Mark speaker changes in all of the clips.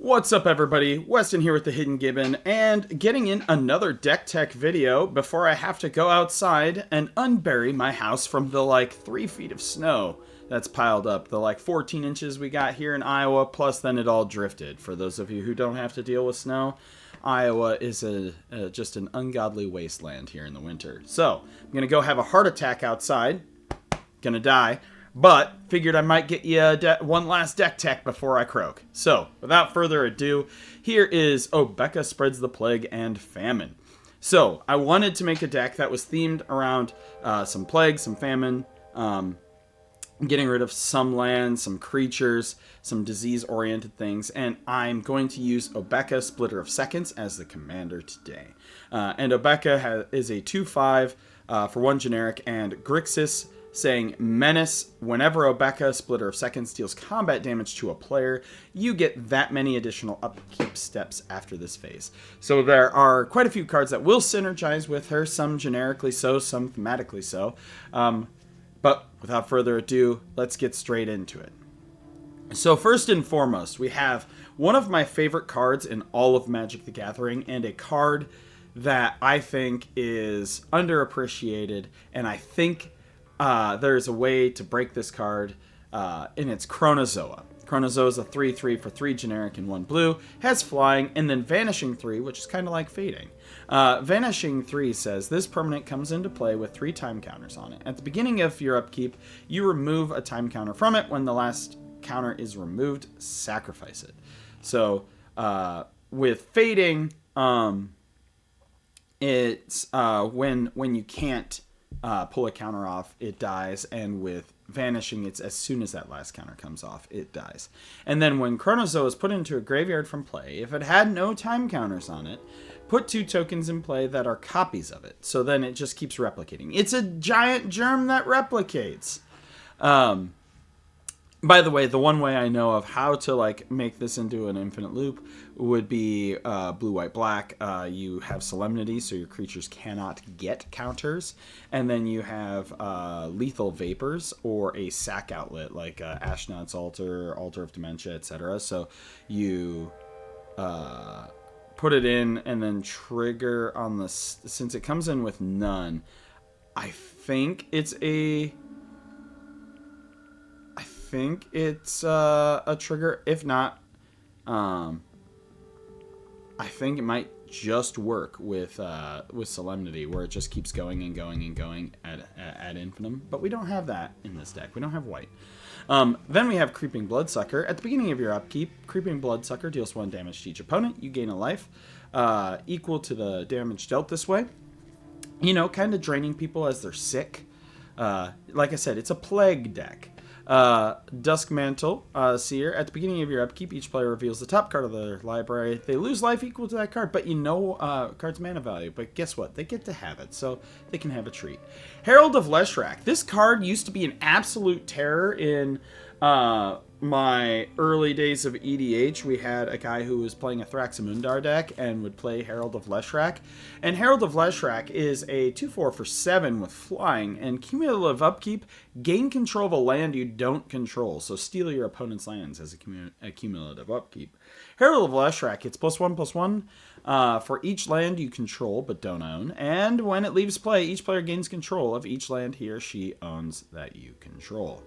Speaker 1: What's up, everybody? Weston here with the Hidden Gibbon, and getting in another deck tech video before I have to go outside and unbury my house from the 3 feet of snow that's piled up. The 14 inches we got here in Iowa, plus then it all drifted. For those of you who don't have to deal with snow, Iowa is just an ungodly wasteland here in the winter. So I'm gonna go have a heart attack outside. Gonna die. But figured I might get you one last deck tech before I croak. So, without further ado, here is Obeka Spreads the Plague and Famine. So, I wanted to make a deck that was themed around some plague, some famine, getting rid of some land, some creatures, some disease-oriented things, and I'm going to use Obeka, Splitter of Seconds, as the commander today. And Obeka is a 2/5 for 1 generic, and Grixis, saying Menace. Whenever Obeka, Splitter of Seconds, deals combat damage to a player, you get that many additional upkeep steps after this phase. So there are quite a few cards that will synergize with her, some generically so, some thematically so. But without further ado, let's get straight into it. So first and foremost, we have one of my favorite cards in all of Magic the Gathering, and a card that I think is underappreciated, and I think there's a way to break this card, and it's Chronozoa. Chronozoa is a 3/3 for 3 generic and 1 blue, has flying, and then Vanishing 3, which is kind of like Fading. Vanishing 3 says, this permanent comes into play with 3 time counters on it. At the beginning of your upkeep, you remove a time counter from it. When the last counter is removed, sacrifice it. So, with Fading, it's when you can't pull a counter off, it dies, and with Vanishing, it's as soon as that last counter comes off, it dies. And then when Chronozoa is put into a graveyard from play, if it had no time counters on it, put 2 tokens in play that are copies of it. So then it just keeps replicating. It's a giant germ that replicates. By the way, the one way I know of how to make this into an infinite loop would be blue, white, black. You have Solemnity, so your creatures cannot get counters, and then you have Lethal Vapors or a sack outlet like Ashnod's Altar, Altar of Dementia, etc. So you put it in and then trigger on the since it comes in with none. I think it's a trigger. If not, I think it might just work with Solemnity, where it just keeps going and going and going ad infinitum. But we don't have that in this deck. We don't have white. Then we have Creeping Bloodsucker. At the beginning of your upkeep, Creeping Bloodsucker deals 1 damage to each opponent. You gain a life equal to the damage dealt this way. You know, kind of draining people as they're sick. Like I said, it's a plague deck. Duskmantle Seer. At the beginning of your upkeep, each player reveals the top card of their library. They lose life equal to that card, but card's mana value. But guess what? They get to have it, so they can have a treat. Herald of Leshrac. This card used to be an absolute terror in my early days of EDH. We had a guy who was playing a Thraxamundar deck and would play Herald of Leshrac. And Herald of Leshrac is a 2/4 for 7 with flying, and cumulative upkeep, gain control of a land you don't control. So steal your opponent's lands as a cumulative upkeep. Herald of Leshrac, it's +1/+1 for each land you control but don't own. And when it leaves play, each player gains control of each land he or she owns that you control.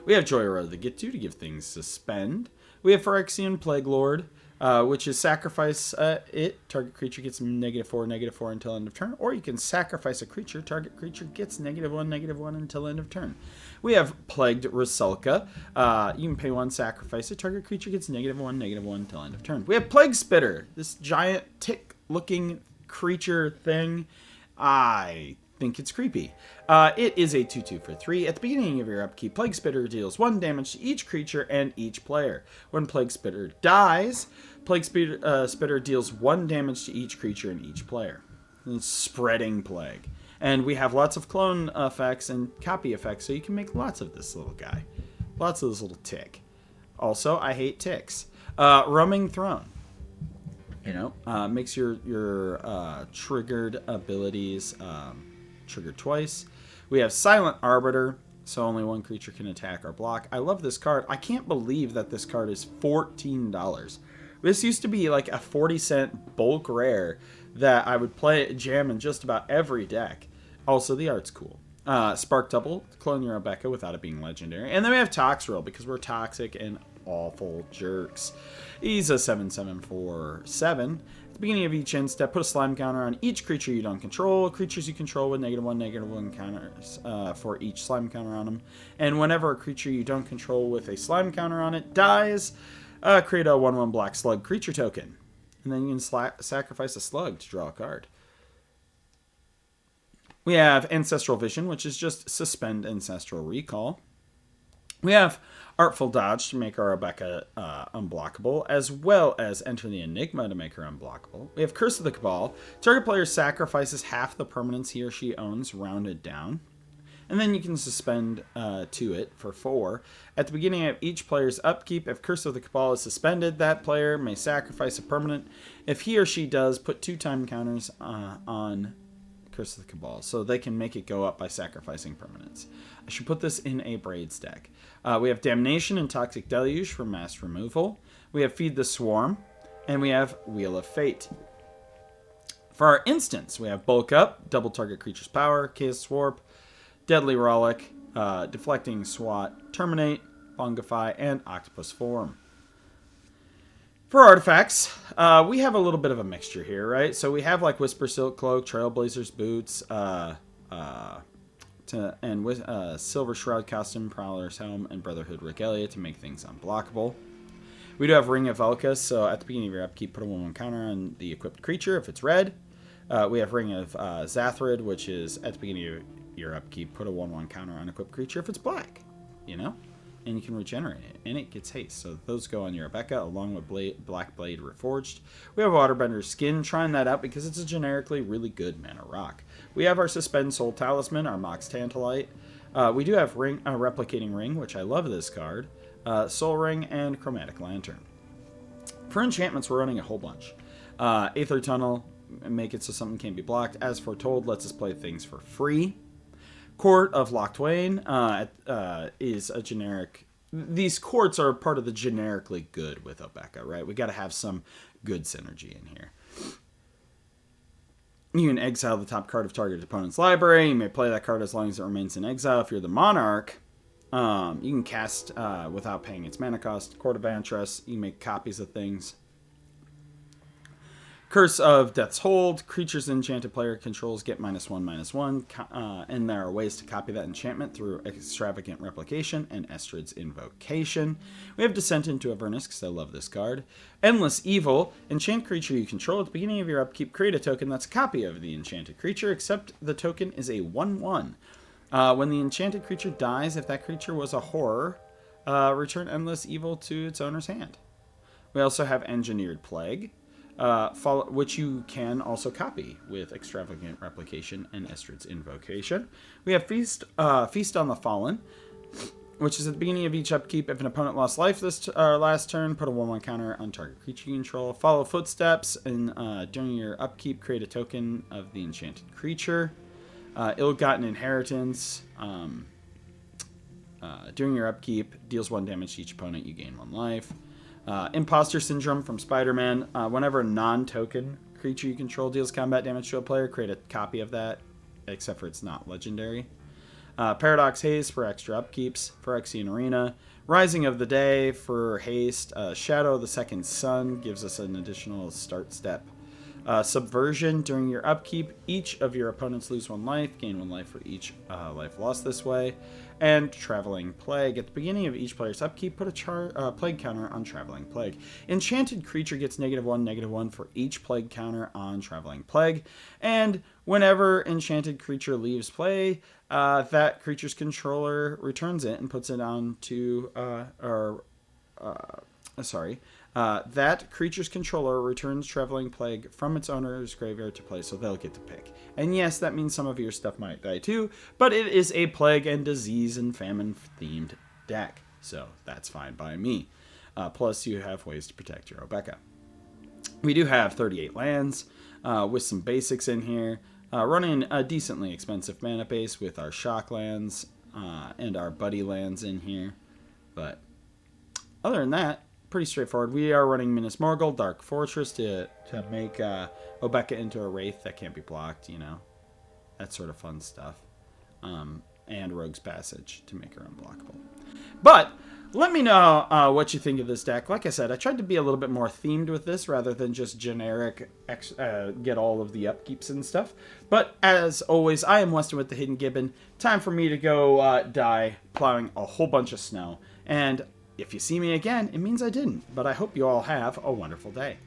Speaker 1: We have Joyride of the Get to give things suspend. We have Phyrexian Plague Lord, which is sacrifice it. Target creature gets -4/-4 until end of turn. Or you can sacrifice a creature. Target creature gets -1/-1 until end of turn. We have Plagued Rusalka. You can pay 1, sacrifice it. Target creature gets -1/-1 until end of turn. We have Plague Spitter, this giant tick-looking creature thing. I think it's creepy. It is a 2/2 for 3. At the beginning of your upkeep, Plague Spitter deals 1 damage to each creature and each player. When Plague Spitter dies, Plague Spitter deals 1 damage to each creature and each player. It's spreading plague. And we have lots of clone effects and copy effects, so you can make lots of this little guy. Lots of this little tick. Also, I hate ticks. Roaming Throne. Makes your triggered abilities trigger twice. We have Silent Arbiter. so only one creature can attack or block. I love this card. I can't believe that this card is $14. This used to be like a 40-cent bulk rare that I would play jam in just about every deck. Also, the art's cool. Spark Double, clone your Obeka without it being legendary. And then we have Toxrill because we're toxic and awful jerks. He's a 7/7 for 7. At the beginning of each end step, put a slime counter on each creature you don't control. Creatures you control with -1/-1 counters for each slime counter on them. And whenever a creature you don't control with a slime counter on it dies, create a 1/1 black slug creature token. And then you can sacrifice a slug to draw a card. We have Ancestral Vision, which is just suspend Ancestral Recall. We have Artful Dodge to make our Obeka unblockable, as well as Enter the Enigma to make her unblockable. We have Curse of the Cabal. Target player sacrifices half the permanents he or she owns, rounded down. And then you can suspend to it for 4. At the beginning of each player's upkeep, if Curse of the Cabal is suspended, that player may sacrifice a permanent. If he or she does, put 2 time counters on Curse of the Cabal, so they can make it go up by sacrificing permanents. I should put this in a Braids deck. We have Damnation and Toxic Deluge for mass removal. We have Feed the Swarm, and we have Wheel of Fate. For our instants, we have Bulk Up, double target creature's power, Chaos Swarp, Deadly Rollick, Deflecting Swat, Terminate, Fungify, and Octopus Form. For artifacts, we have a little bit of a mixture here, right? So we have like Whisper Silk Cloak, Trailblazer's Boots, Silver Shroud Costume, Prowler's Helm, and Brotherhood Regalia to make things unblockable. We do have Ring of Velka, so at the beginning of your upkeep, put a 1/1 counter on the equipped creature if it's red. We have Ring of Zathrid, which is at the beginning of your upkeep, put a 1/1 counter on equipped creature if it's black, you know? And you can regenerate it, and it gets haste. So those go on your Obeka, along with Black Blade Reforged. We have Waterbender Skin, trying that out because it's a generically really good mana rock. We have our Suspend Soul Talisman, our Mox Tantalite. We do have Replicating Ring, which I love this card. Soul Ring, and Chromatic Lantern. For enchantments, we're running a whole bunch. Aether Tunnel, make it so something can't be blocked. As Foretold, lets us play things for free. Court of Locthwain is a generic. These courts are part of the generically good with Obeka, right? We got to have some good synergy in here. You can exile the top card of target opponent's library. You may play that card as long as it remains in exile. If you're the Monarch, you can cast without paying its mana cost. Court of Antras, you make copies of things. Curse of Death's Hold. Creatures enchanted player controls get -1/-1. And there are ways to copy that enchantment through Extravagant Replication and Estrid's Invocation. We have Descent into Avernus, because I love this card. Endless Evil. Enchant creature you control. At the beginning of your upkeep, create a token that's a copy of the enchanted creature, except the token is a 1/1. When the enchanted creature dies, if that creature was a horror, return Endless Evil to its owner's hand. We also have Engineered Plague. Which you can also copy with Extravagant Replication and Estrid's Invocation. We have Feast on the Fallen, which is at the beginning of each upkeep. If an opponent lost life this last turn, put a 1/1 counter on target creature you control. Follow Footsteps, and during your upkeep, create a token of the enchanted creature. Ill-Gotten Inheritance. During your upkeep, deals 1 damage to each opponent, you gain 1 life. Imposter Syndrome from Spider-Man. Whenever a non-token creature you control deals combat damage to a player, create a copy of that, except for it's not legendary. Paradox Haste for extra upkeeps. Phyrexian Arena. Rising of the Day for haste. Shadow of the Second Sun gives us an additional start step. Subversion. During your upkeep, each of your opponents lose 1 life. Gain 1 life for each life lost this way. And Traveling Plague. At the beginning of each player's upkeep, put a plague counter on Traveling Plague. Enchanted creature gets -1/-1 for each plague counter on Traveling Plague. And whenever enchanted creature leaves play, that creature's controller returns it and puts it onto that creature's controller returns Traveling Plague from its owner's graveyard to play, so they'll get to pick. And yes, that means some of your stuff might die too, but it is a plague and disease and famine themed deck, so that's fine by me. Plus, you have ways to protect your Obeka. We do have 38 lands with some basics in here, running a decently expensive mana base with our shock lands. and our buddy lands in here. But other than that, pretty straightforward. We are running Minas Morgul, Dark Fortress to make Obeka into a Wraith that can't be blocked, you know. That sort of fun stuff. And Rogue's Passage to make her unblockable. But let me know what you think of this deck. Like I said, I tried to be a little bit more themed with this rather than just generic get all of the upkeeps and stuff. But as always, I am Weston with the Hidden Gibbon. Time for me to go die plowing a whole bunch of snow. And if you see me again, it means I didn't. But I hope you all have a wonderful day.